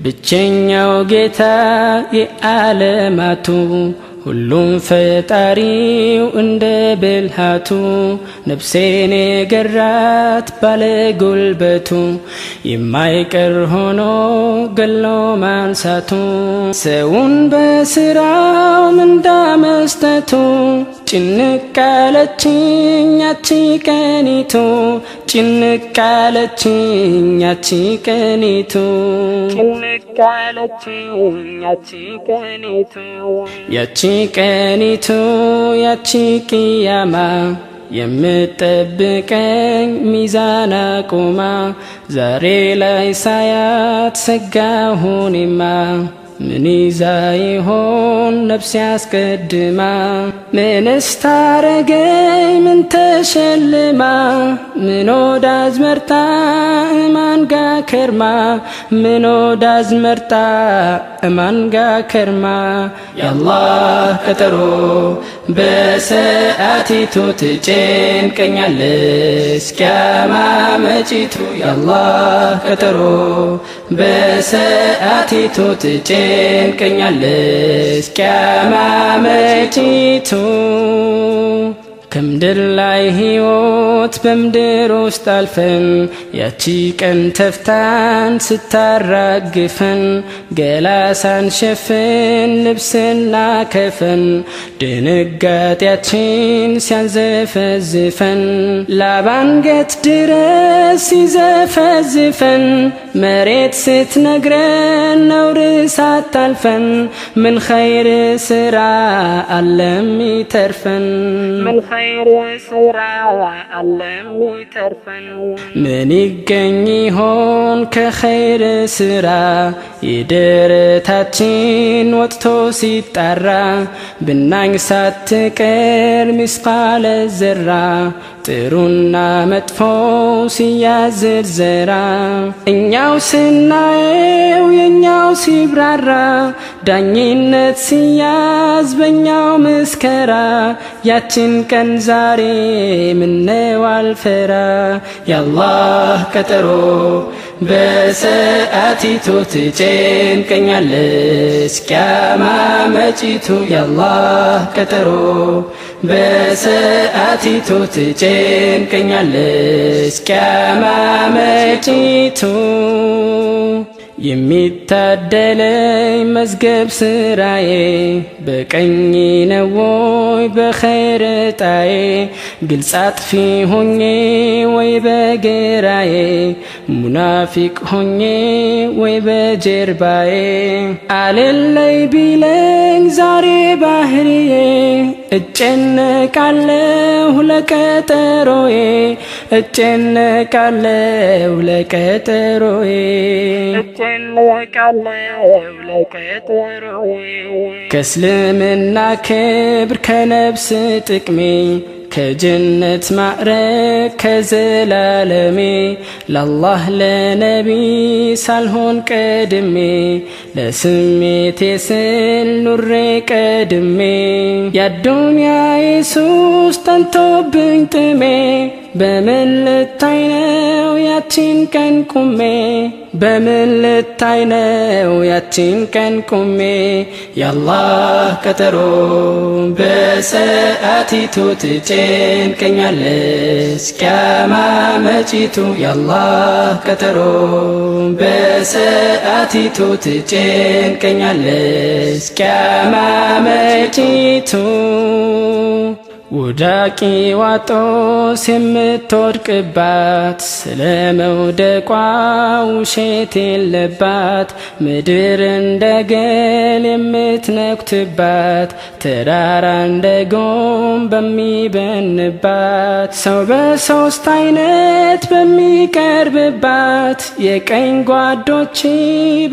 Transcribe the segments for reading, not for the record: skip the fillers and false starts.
ብቸኛው ጌታ የዓለማቱ ሁሉም ፈጣሪው እንደ ብልሃቱ ነፍሴን የገራት ባለ ጉልበቱ የማይቀር ሆኖ ገሎ ማንሳቱ ሰውን በስራው እንዳመስጠቱ ጭንቅ አለችኝ ያቺ ቀኒቱ ጭንቅ አለችኝ ያቺ ቀኒቱ ጭንቅ አለችኝ ያቺ ቀኒቱ ያቺ ቀኒቱ ያቺ ቅያማ የምትጠብቀኝ ሚዛን አቁማ ዛሬ ላይ ሳያት ሰጋሁኔማ ምን ይዛ ይሆን ነፍሴ አስቀድማ ምንስ ታረገኝ ምን ተሸልማ ምን ወዳጅ መርጣ እማን ጋ ከርማ ምን ወዳጅ መርጣ እማን ጋ ከርማ ያአላህ ቀጠሮ በሰዓቲቱ ትጨንቀኛለች ቂያማ መጪቱ ያአላህ ቀጠሮ በሰዓቲቱ ትጨንቀኛለች ቂያማ መጪቱ ከምድር ላይ ሕይወት በምድር ውስጥ አልፈን ያቺ ቀን ተፍታን ስታራግፈን ገላ ሳንሸፍን ልብስና ከፈን ድንጋጤያችን ሲያንዘፈዝፈን ላባንገት ድረስ ሲዘፈዝፈን መሬት ስትነግረን ነውር ሳታልፈን ምን ኸይር ስራ አለም ይተርፈን خير سرا علم يترفن من يገኝ هون كخير سرا يدرتاتين وطቶ ሲጣራ ብናኝ ሳትቀር ምስቃለ ዘራ ጥሩና መጥፎ ሲያዝርዘራ እኛው ስናየው የኛው ሲብራራ ዳኝነት ሲያዝ በኛው መስከራ ያችን ቀን ዛሬ ምነው አልፈራ ያአላህ ቀጠሮ በሰዓቲቱ ትጨንቀኛለች ቂያማ መጪቱ ያአላህ ቀጠሮ በሰዓቲቱ ትጨንቀኛለች ቂያማ መጪቱ የሚታደለኝ መዝገብ ስራዬ በቀኝ ነው ወይ በኸይር ጣዬ ግልጽ አጥፊ ሆኜ ወይ በግራዬ ሙናፊቅ ሆኜ ወይ በጀርባዬ አለለይ ቢለኝ ዛሬ ባህሪዬ እጨነቃለሁ ለቀጠሮዬ እጨነቃለሁ ለቀጠሮዬ ከእስልምና ክብር ከነፍስ ጥቅሜ ከጀነት ማዕረግ ከዘላለሜ ለአላህ ለነቢ ሳልሆን ቀድሜ ለስሜቴ ስል ኑሬ ቀድሜ ያዱንያ ኢየሱስ ጠንቶብኝ ጥሜ በምን ልታይ ነው ያቺን ቀን ቁሜ በምን ልታይ ነው ያቺን ቀን ቁሜ ያአላህ ቀጠሮ በሰዓቲቱ ትጨንቀኛለች ቂያማ መጪቱ ያአላህ ቀጠሮ በሰዓቲቱ ትጨንቀኛለች ቂያማ መጪቱ ውዳቂ ዋጦስ የምትወድቅባት ስለመውደቋ ውሸት የለባት ምድር እንደገል የምትነኩትባት ተራራ እንደጎም በሚበንባት ሰው በሶስት አይነት በሚቀርብባት የቀኝ ጓዶች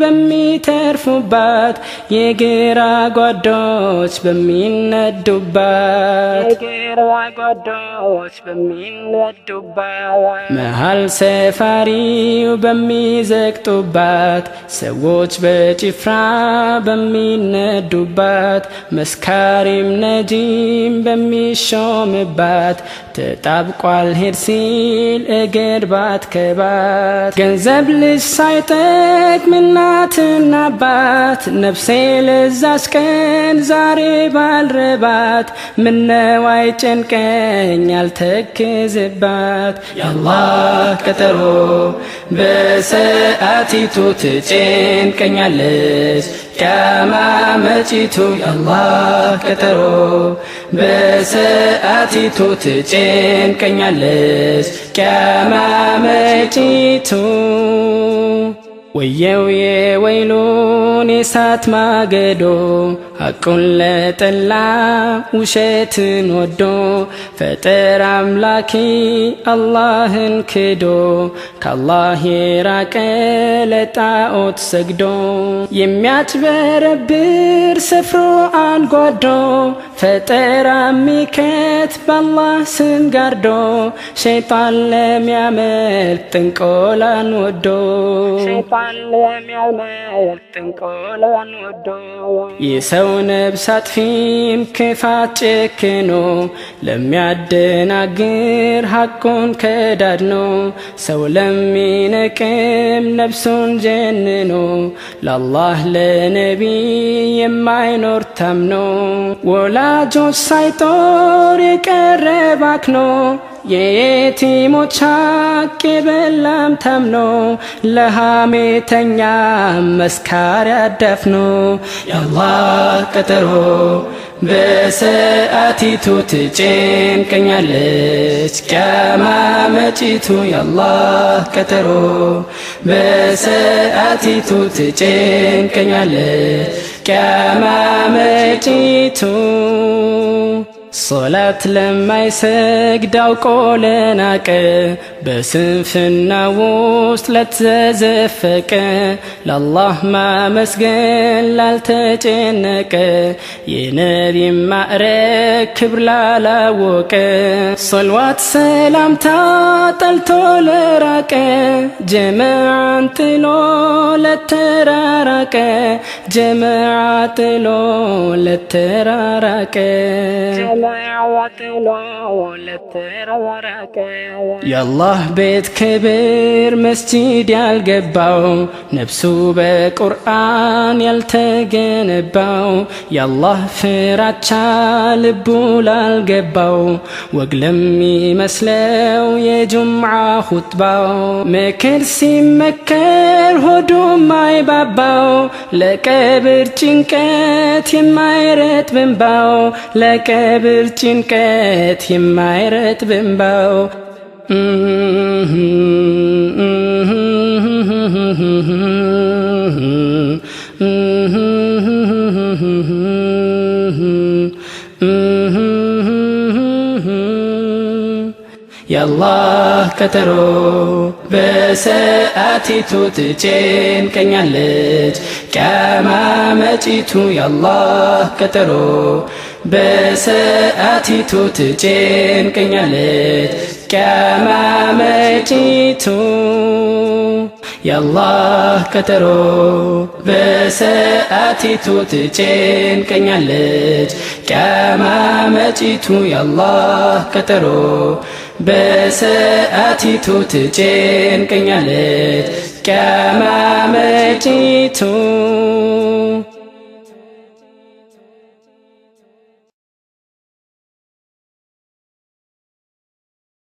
በሚተርፉባት የግራ ጓዶች በሚነዱባት መሃል ሰፋሪው በሚዘግጡባት ሰዎች በጭፍራ በሚነዱባት መስካሪም ነጂም በሚሾምባት ተጣብቋል ሄድ ሲል እግር ባትከባት ገንዘብ ልጅ ሳይጠቅም እናትና አባት ነፍሴ ለዛች ቀን ዛሬ ባልረባት ምነው አይጨንቀኝ ያልተክዝባት የአላህ ቀጠሮ በሰዓቲቱ ትጨንቀኛለች ቂያማ መጪቱ የአላህ ቀጠሮ በሰዓቲቱ ትጨንቀኛለች ቂያማ መጪቱ ወየው የወይሉን የእሳት ማገዶ ሐቁን ለጠላ ውሸትን ወዶ ፈጠር አምላኪ አላህን ክዶ ከአላህ የራቀ ለጣዖት ሰግዶ የሚያጭበረብር ሰፍሮ አንጓዶ ፈጠራ ሚከት በአላህ ስም ጋርዶ ሸይጣን ለሚያመልክ ጥንቆላን ወዶ የሰው ነብስ አጥፊም ክፋት ጨክኖ ለሚያደናግር ሐቁን ከዳድኖ ሰው ለሚነቅም ነብሱን ጀንኖ ለአላህ ለነቢይ የማይኖር ታምኖ ወላጆች ሳይጦር የቀረ ባክኖ የየቲሞች ሐቅ የበላም ታምኖ ለሐሜተኛ መስካሪ አዳፍኖ የአላህ ቀጠሮ በሰዓቲቱ ትጨንቀኛለች ቂያማ መጪቱ የአላህ ቀጠሮ በሰዓቲቱ ትጨንቀኛለች ቂያማ መጪቱ ሶላት ለማይሰግድ አውቆ ለናቀ በስንፍና ውስጥ ለተዘፈቀ ለአላህ ማመስገን ላልተጨነቀ የነቢይ ማዕረግ ክብር ላላወቀ ሶልዋት ሰላምታ ጠልቶ ለራቀ ጀማዓን ጥሎ ለተራራቀ ጀማዓ ጥሎ ለተራራቀ የአላህ ቤት ክብር መስጂድ ያልገባው ነፍሱ በቁርአን ያልተገነባው የአላህ ፍራቻ ልቡ ላልገባው ወግ ለሚመስለው የጁምዓ ኹጥባው ምክር ሲመከር ሆዱም አይባባው ለቀብር ጭንቀት የማይረጥ ብንባው ለቀብር ጭንቀት የማይረጥ ብንባው የአላህ ቀጠሮ በሰዓቲቱ ትጨንቀኛለች ቂያማ መጪቱ የአላህ ቀጠሮ በሰዓቲቱ ትጨንቀኛለች ቂያማ መጪቱ የአላህ ቀጠሮ በሰዓቲቱ ትጨንቀኛለች ቂያማ መጪቱ የአላህ ቀጠሮ በሰዓቲቱ ትጨንቀኛለች ቂያማ መጪቱ